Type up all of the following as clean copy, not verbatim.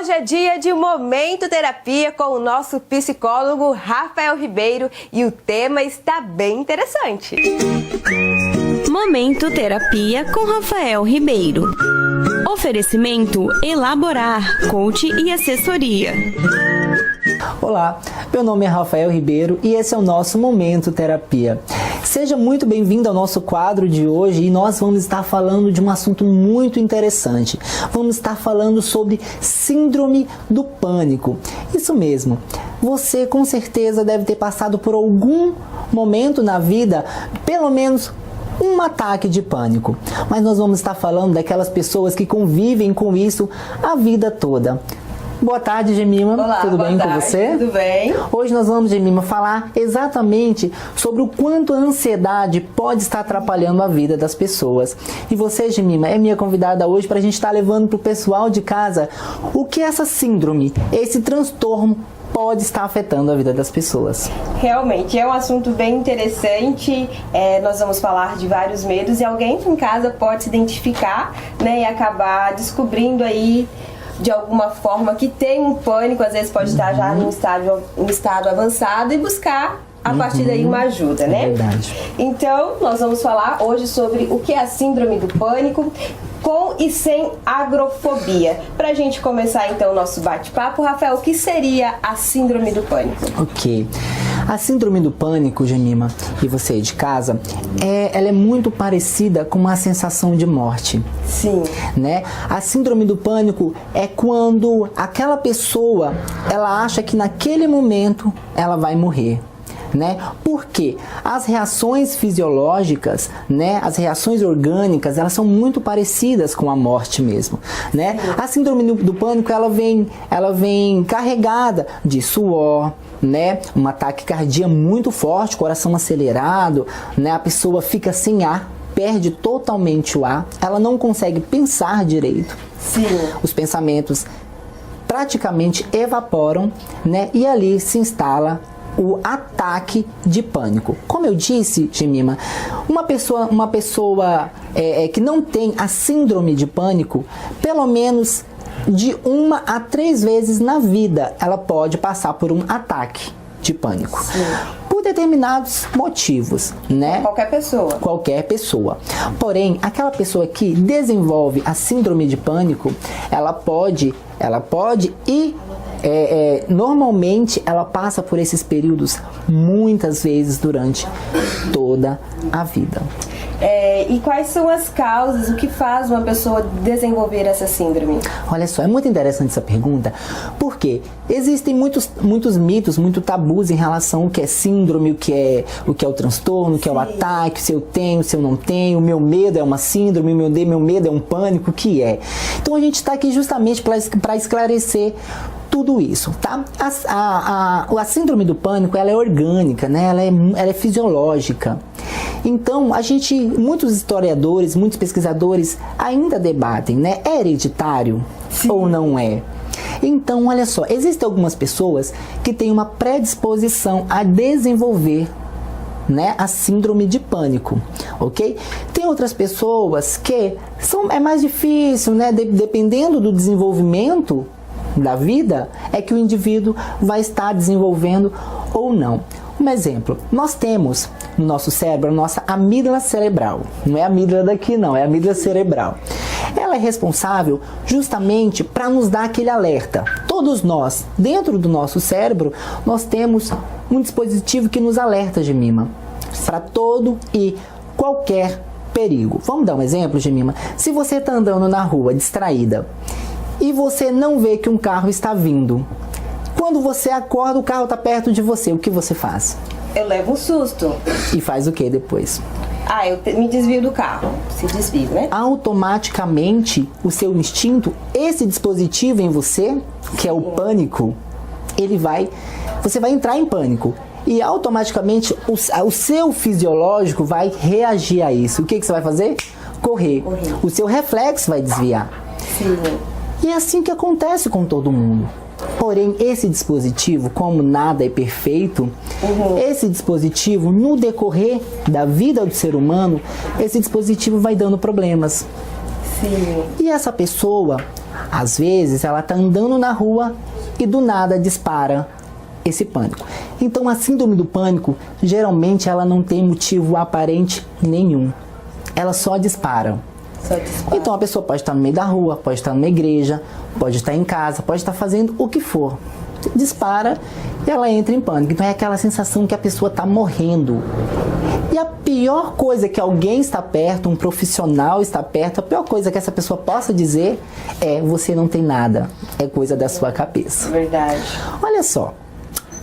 Hoje é dia de Momento Terapia com o nosso psicólogo Rafael Ribeiro e o tema está bem interessante. Momento Terapia com Rafael Ribeiro. Oferecimento Elaborar, coach e assessoria. Olá, meu nome é Rafael Ribeiro e esse é o nosso Momento Terapia. Seja muito bem-vindo ao nosso quadro de hoje e nós vamos estar falando de um assunto muito interessante. Vamos estar falando sobre síndrome do pânico. Isso mesmo, você com certeza deve ter passado por algum momento na vida, pelo menos um ataque de pânico. Mas nós vamos estar falando daquelas pessoas que convivem com isso a vida toda. Boa tarde, Gemima. Olá, tudo bem com você? Tudo bem. Hoje nós vamos, Gemima, falar exatamente sobre o quanto a ansiedade pode estar atrapalhando a vida das pessoas. E você, Gemima, é minha convidada hoje para a gente estar levando para o pessoal de casa o que essa síndrome, esse transtorno pode estar afetando a vida das pessoas. Realmente, é um assunto bem interessante. Nós vamos falar de vários medos e alguém em casa pode se identificar, né, e acabar descobrindo aí de alguma forma que tem um pânico, às vezes pode estar já em um estado avançado e buscar a partir daí uma ajuda, né? É verdade. Então, nós vamos falar hoje sobre o que é a síndrome do pânico, com e sem agrofobia. Pra gente começar então o nosso bate-papo, Rafael, o que seria a síndrome do pânico? Ok. A síndrome do pânico, Gemima, e você de casa, ela é muito parecida com uma sensação de morte. Sim. Né? A síndrome do pânico é quando aquela pessoa, ela acha que naquele momento ela vai morrer. Né? Porque as reações fisiológicas, né, as reações orgânicas, elas são muito parecidas com a morte mesmo, né? A síndrome do pânico, ela vem carregada de suor, né, um ataque cardíaco muito forte, coração acelerado, né, a pessoa fica sem ar, perde totalmente o ar, ela não consegue pensar direito. Sim. Os pensamentos praticamente evaporam, né, e ali se instala o ataque de pânico. Como eu disse, Gemima, uma pessoa que não tem a síndrome de pânico, pelo menos de 1 a 3 vezes na vida, ela pode passar por um ataque de pânico. Sim. Por determinados motivos, né? Qualquer pessoa. Qualquer pessoa. Porém, aquela pessoa que desenvolve a síndrome de pânico, ela pode e normalmente ela passa por esses períodos muitas vezes durante toda a vida. E quais são as causas, o que faz uma pessoa desenvolver essa síndrome? Olha só, é muito interessante essa pergunta, porque existem muitos mitos, muitos tabus em relação ao que é síndrome, o que é o transtorno, o que é o ataque, se eu tenho, se eu não tenho, o meu medo é uma síndrome, o meu medo é um pânico, o que é? Então a gente está aqui justamente para esclarecer tudo isso, tá? A síndrome do pânico, ela é orgânica, né? Ela é fisiológica. Então, muitos historiadores, muitos pesquisadores ainda debatem, né? É hereditário? Sim. Ou não é? Então, olha só, existem algumas pessoas que têm uma predisposição a desenvolver, né, a síndrome de pânico, ok? Tem outras pessoas que é mais difícil, né? Dependendo do desenvolvimento da vida, é que o indivíduo vai estar desenvolvendo ou não. Um exemplo, nós temos no nosso cérebro a nossa amígdala cerebral. Não é a amígdala daqui não, é a amígdala cerebral. Ela é responsável justamente para nos dar aquele alerta. Todos nós, dentro do nosso cérebro, nós temos um dispositivo que nos alerta, Gemima, para todo e qualquer perigo. Vamos dar um exemplo, Gemima? Se você está andando na rua distraída e você não vê que um carro está vindo, quando você acorda, o carro está perto de você, o que você faz? Eu levo um susto. E faz o que depois? Eu me desvio do carro. Se desvio, né? Automaticamente, o seu instinto, esse dispositivo em você, que é o pânico, você vai entrar em pânico. E automaticamente o seu fisiológico vai reagir a isso. O que você vai fazer? Correr. O seu reflexo vai desviar. Sim. E é assim que acontece com todo mundo. Porém, esse dispositivo, como nada é perfeito, esse dispositivo, no decorrer da vida do ser humano, esse dispositivo vai dando problemas. Sim. E essa pessoa, às vezes, ela tá andando na rua e do nada dispara esse pânico. Então, a síndrome do pânico, geralmente, ela não tem motivo aparente nenhum. Ela só dispara. Então, a pessoa pode estar no meio da rua, pode estar numa igreja, pode estar em casa, pode estar fazendo o que for. Dispara e ela entra em pânico. Então, é aquela sensação que a pessoa está morrendo. E a pior coisa que alguém está perto, um profissional está perto, a pior coisa que essa pessoa possa dizer é: você não tem nada, é coisa da sua cabeça. Verdade. Olha só,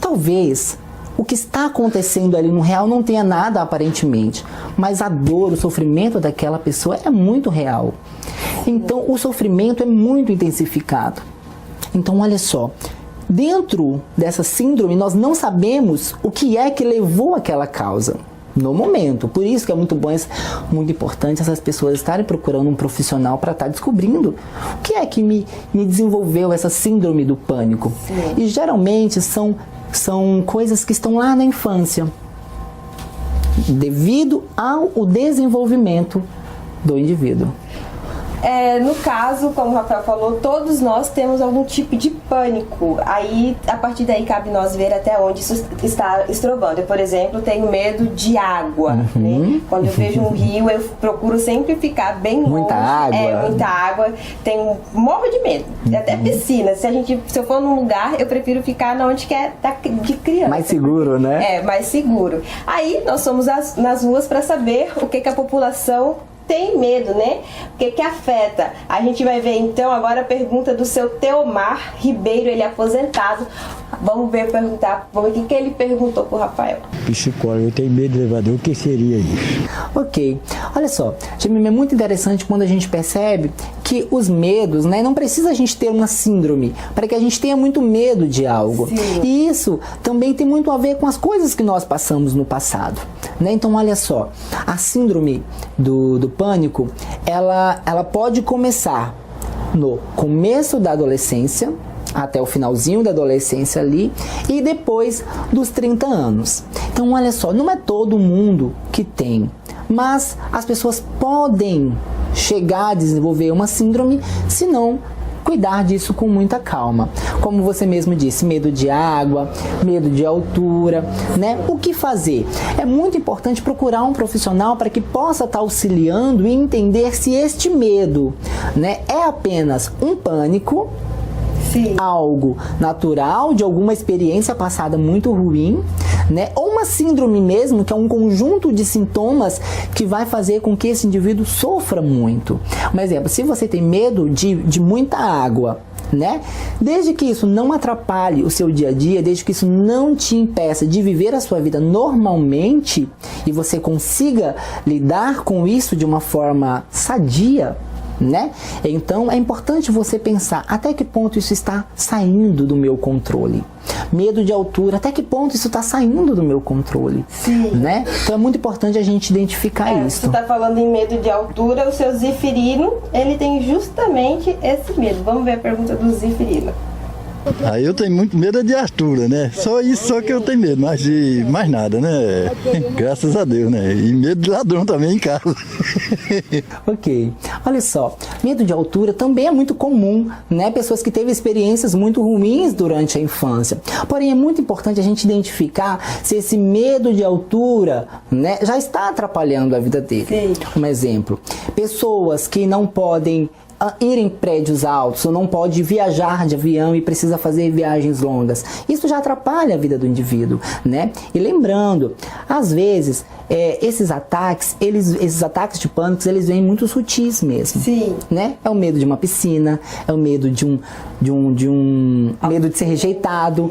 talvez o que está acontecendo ali no real não tenha nada aparentemente, mas a dor, o sofrimento daquela pessoa é muito real. Então, o sofrimento é muito intensificado. Então, olha só, dentro dessa síndrome, nós não sabemos o que é que levou àquela causa no momento. Por isso que é muito bom, muito importante essas pessoas estarem procurando um profissional para estar descobrindo o que é que me desenvolveu essa síndrome do pânico. Sim. E geralmente são coisas que estão lá na infância, devido ao desenvolvimento do indivíduo. No caso, como o Rafael falou, todos nós temos algum tipo de pânico. Aí, a partir daí, cabe nós ver até onde isso está estrovando. Eu, por exemplo, tenho medo de água. Né? Quando eu vejo um rio, eu procuro sempre ficar bem longe. Muita água. Muita água. Morro de medo. Até piscina. Se eu for num lugar, eu prefiro ficar onde que é de criança. Mais seguro, né? Mais seguro. Aí, nós somos nas ruas para saber o que a população tem medo, né? O que afeta? A gente vai ver então agora a pergunta do seu Teomar Ribeiro, ele é aposentado. Vamos ver o que ele perguntou pro Rafael. Psicólogo, eu tenho medo de elevador, o que seria isso? Ok, olha só, Jamime, é muito interessante quando a gente percebe que os medos, né, não precisa a gente ter uma síndrome para que a gente tenha muito medo de algo. Sim. E isso também tem muito a ver com as coisas que nós passamos no passado, né? Então, olha só, a síndrome do pânico, ela pode começar no começo da adolescência, até o finalzinho da adolescência ali, e depois dos 30 anos. Então, olha só, não é todo mundo que tem, mas as pessoas podem chegar a desenvolver uma síndrome se não cuidar disso com muita calma. Como você mesmo disse, medo de água, medo de altura, né? O que fazer? É muito importante procurar um profissional para que possa estar auxiliando e entender se este medo, né, é apenas um pânico, Sim. algo natural de alguma experiência passada muito ruim, né? Ou uma síndrome mesmo, que é um conjunto de sintomas que vai fazer com que esse indivíduo sofra muito. Um exemplo, se você tem medo de muita água, né? Desde que isso não atrapalhe o seu dia a dia, desde que isso não te impeça de viver a sua vida normalmente e você consiga lidar com isso de uma forma sadia, né? Então é importante você pensar até que ponto isso está saindo do meu controle. Medo de altura, até que ponto isso está saindo do meu controle. Sim. Né? Então é muito importante a gente identificar isso. Você está falando em medo de altura, o seu Zifirino, ele tem justamente esse medo. Vamos ver a pergunta do Zifirino. Aí eu tenho muito medo de altura, né? Só isso só que eu tenho medo, mas de mais nada, né? Graças a Deus, né? E medo de ladrão também em casa. Ok. Olha só, medo de altura também é muito comum, né? Pessoas que teve experiências muito ruins durante a infância. Porém, é muito importante a gente identificar se esse medo de altura, né, já está atrapalhando a vida dele. Sim. Um exemplo, pessoas que não podem ir em prédios altos, ou não pode viajar de avião e precisa fazer viagens longas. Isso já atrapalha a vida do indivíduo, né? E lembrando, às vezes, esses ataques de pânico, eles vêm muito sutis mesmo. Sim. Né? É o medo de uma piscina, é o medo de medo de ser rejeitado,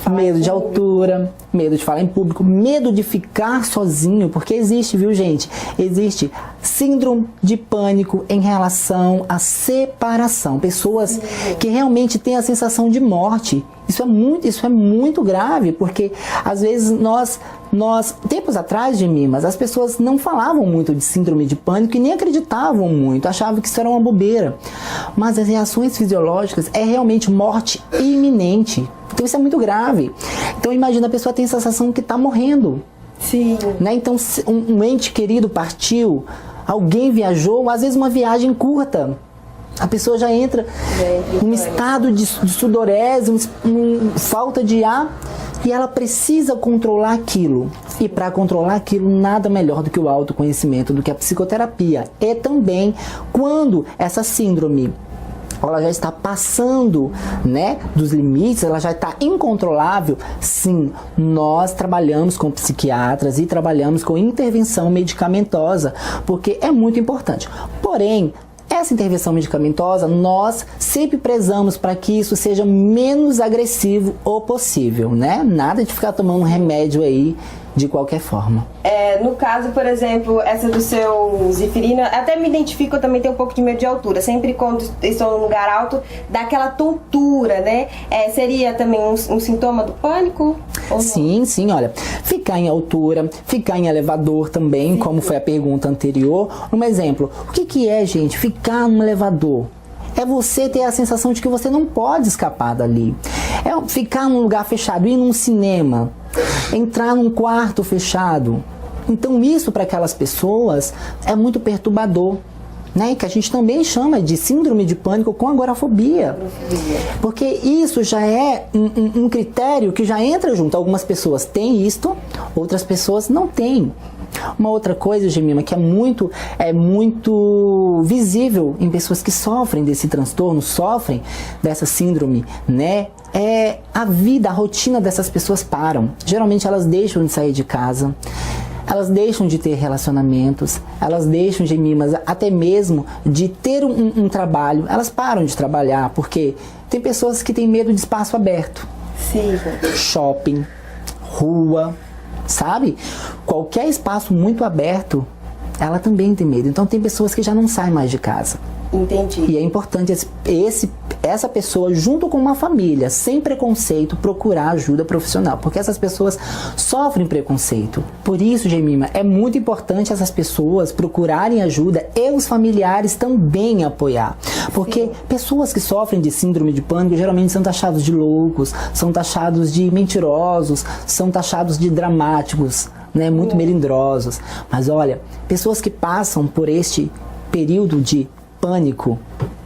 medo de altura, medo de falar em público, medo de ficar sozinho, porque existe, viu, gente? Existe síndrome de pânico em relação à separação. Pessoas que realmente têm a sensação de morte. Isso é muito grave, porque às vezes nós tempos atrás de mim, mas as pessoas não falavam muito de síndrome de pânico e nem acreditavam muito, achavam que isso era uma bobeira. Mas as reações fisiológicas é realmente morte iminente. Então isso é muito grave. Então imagina, a pessoa tem a sensação que está morrendo. Sim. Né? Então um ente querido partiu, alguém viajou, às vezes uma viagem curta, a pessoa já entra em um estado de sudorese, falta de ar, e ela precisa controlar aquilo. E para controlar aquilo, nada melhor do que o autoconhecimento, do que a psicoterapia. E também, quando essa síndrome ela já está passando, né, dos limites, ela já está incontrolável, sim, nós trabalhamos com psiquiatras e trabalhamos com intervenção medicamentosa, porque é muito importante. Porém, essa intervenção medicamentosa, nós sempre prezamos para que isso seja menos agressivo o possível, né? Nada de ficar tomando remédio aí de qualquer forma. No caso, por exemplo, essa do seu Zifirina, até me identifico, eu também tenho um pouco de medo de altura. Sempre quando estou num lugar alto, dá aquela tontura, né? Seria também um sintoma do pânico? Sim, sim, olha, ficar em altura, ficar em elevador também, como foi a pergunta anterior. Um exemplo, o que é, gente, ficar num elevador? É você ter a sensação de que você não pode escapar dali. É ficar num lugar fechado, ir num cinema, entrar num quarto fechado. Então isso para aquelas pessoas é muito perturbador, né? Que a gente também chama de síndrome de pânico com agorafobia. Porque isso já é um critério que já entra junto. Algumas pessoas têm isto, outras pessoas não têm. Uma outra coisa, Gemima, que é muito visível em pessoas que sofrem desse transtorno, sofrem dessa síndrome, né? A vida, a rotina dessas pessoas param. Geralmente elas deixam de sair de casa, elas deixam de ter relacionamentos, elas deixam, Gemimas, até mesmo de ter um trabalho. Elas param de trabalhar, porque tem pessoas que têm medo de espaço aberto. Sim. Shopping, rua, sabe? Qualquer espaço muito aberto, ela também tem medo. Então tem pessoas que já não saem mais de casa. Entendi. E é importante essa pessoa, junto com uma família, sem preconceito, procurar ajuda profissional, porque essas pessoas sofrem preconceito. Por isso, Gemima, é muito importante essas pessoas procurarem ajuda e os familiares também apoiar. Porque pessoas que sofrem de síndrome de pânico geralmente são taxados de loucos, são taxados de mentirosos, são taxados de dramáticos, né, muito melindrosos. Mas olha, pessoas que passam por este período de pânico,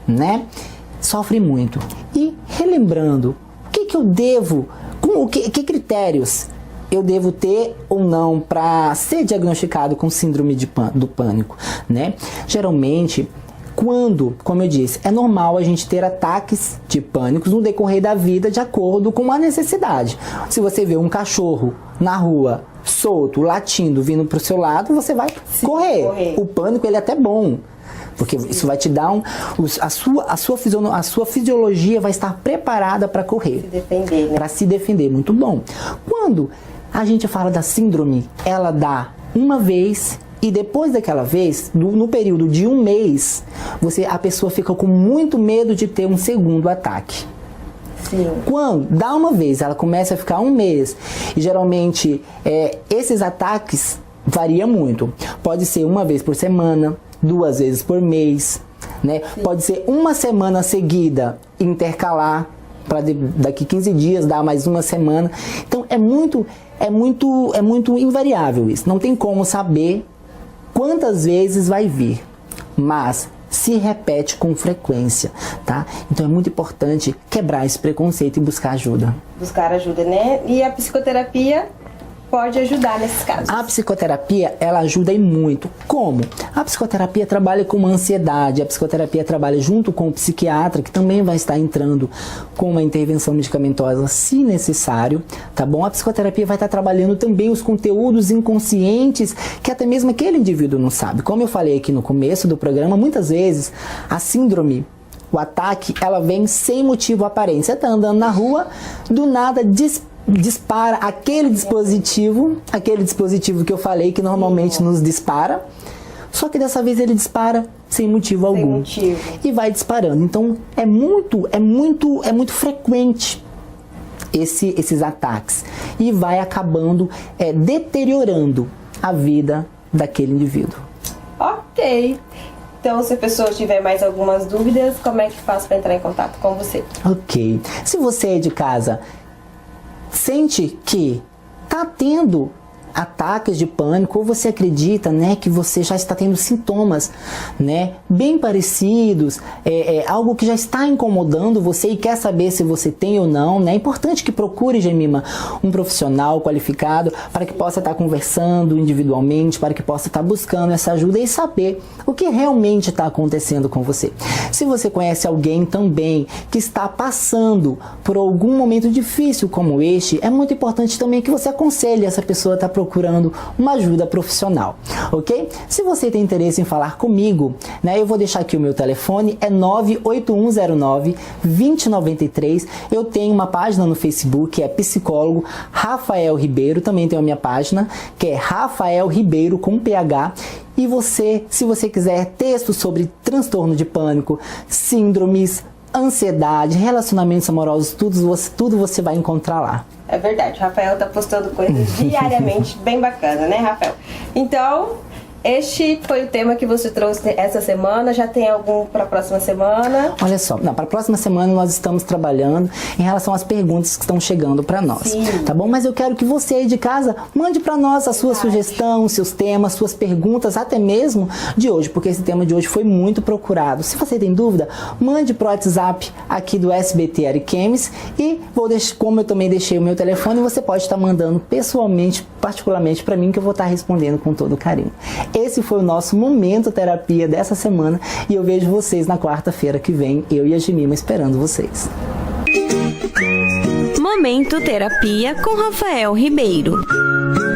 né, sofre muito. E relembrando, o que eu devo, que critérios eu devo ter ou não para ser diagnosticado com síndrome do pânico, né? Geralmente, como eu disse, é normal a gente ter ataques de pânico no decorrer da vida de acordo com a necessidade. Se você vê um cachorro na rua solto, latindo, vindo para o seu lado, você vai correr. O pânico, ele é até bom. Porque isso vai te dar a sua fisiologia vai estar preparada para correr. Se defender, né? Para se defender, muito bom. Quando a gente fala da síndrome, ela dá uma vez e depois daquela vez, no período de um mês, a pessoa fica com muito medo de ter um segundo ataque. Sim. Quando dá uma vez, ela começa a ficar um mês. E geralmente esses ataques variam muito. Pode ser uma vez por semana, 2 vezes por mês, né? Pode ser uma semana seguida, intercalar, para daqui 15 dias dar mais uma semana. Então é muito invariável isso. Não tem como saber quantas vezes vai vir, mas se repete com frequência, tá? Então é muito importante quebrar esse preconceito e buscar ajuda. Buscar ajuda, né? E a psicoterapia pode ajudar nesses casos. A psicoterapia, ela ajuda e muito. Como? A psicoterapia trabalha com ansiedade, a psicoterapia trabalha junto com o psiquiatra, que também vai estar entrando com uma intervenção medicamentosa, se necessário, tá bom? A psicoterapia vai estar trabalhando também os conteúdos inconscientes, que até mesmo aquele indivíduo não sabe. Como eu falei aqui no começo do programa, muitas vezes a síndrome, o ataque, ela vem sem motivo aparente. Você tá andando na rua, do nada dispara aquele dispositivo que eu falei que normalmente nos dispara, só que dessa vez ele dispara sem motivo algum. E vai disparando. Então é muito frequente esses ataques e vai acabando deteriorando a vida daquele indivíduo. Ok. Então, se a pessoa tiver mais algumas dúvidas, como é que faz para entrar em contato com você? Ok. Se você é de casa, sente que está tendo ataques de pânico, ou você acredita, né, que você já está tendo sintomas, né, bem parecidos, algo que já está incomodando você e quer saber se você tem ou não, né? É importante que procure, Jemima, um profissional qualificado para que possa estar conversando individualmente, para que possa estar buscando essa ajuda e saber o que realmente está acontecendo com você. Se você conhece alguém também que está passando por algum momento difícil como este, é muito importante também que você aconselhe essa pessoa a estar procurando uma ajuda profissional, ok? Se você tem interesse em falar comigo, né, eu vou deixar aqui o meu telefone, é 98109-2093. Eu tenho uma página no Facebook, é psicólogo Rafael Ribeiro, também tenho a minha página, que é Rafael Ribeiro com PH. E você, se você quiser textos sobre transtorno de pânico, síndromes, ansiedade, relacionamentos amorosos, tudo você vai encontrar lá. É verdade, o Rafael tá postando coisas diariamente, bem bacana, né, Rafael? Então, este foi o tema que você trouxe essa semana. Já tem algum para a próxima semana? Olha só, para a próxima semana nós estamos trabalhando em relação às perguntas que estão chegando para nós. Sim. Tá bom? Mas eu quero que você aí de casa mande para nós a sua sugestão, seus temas, suas perguntas, até mesmo de hoje, porque esse tema de hoje foi muito procurado. Se você tem dúvida, mande pro WhatsApp aqui do SBT Ariquemes e como eu também deixei o meu telefone, você pode estar mandando pessoalmente, particularmente para mim, que eu vou estar respondendo com todo carinho. Esse foi o nosso Momento Terapia dessa semana e eu vejo vocês na quarta-feira que vem, eu e a Jemima esperando vocês. Momento Terapia com Rafael Ribeiro.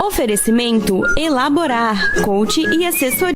Oferecimento Elaborar, coach e assessoria.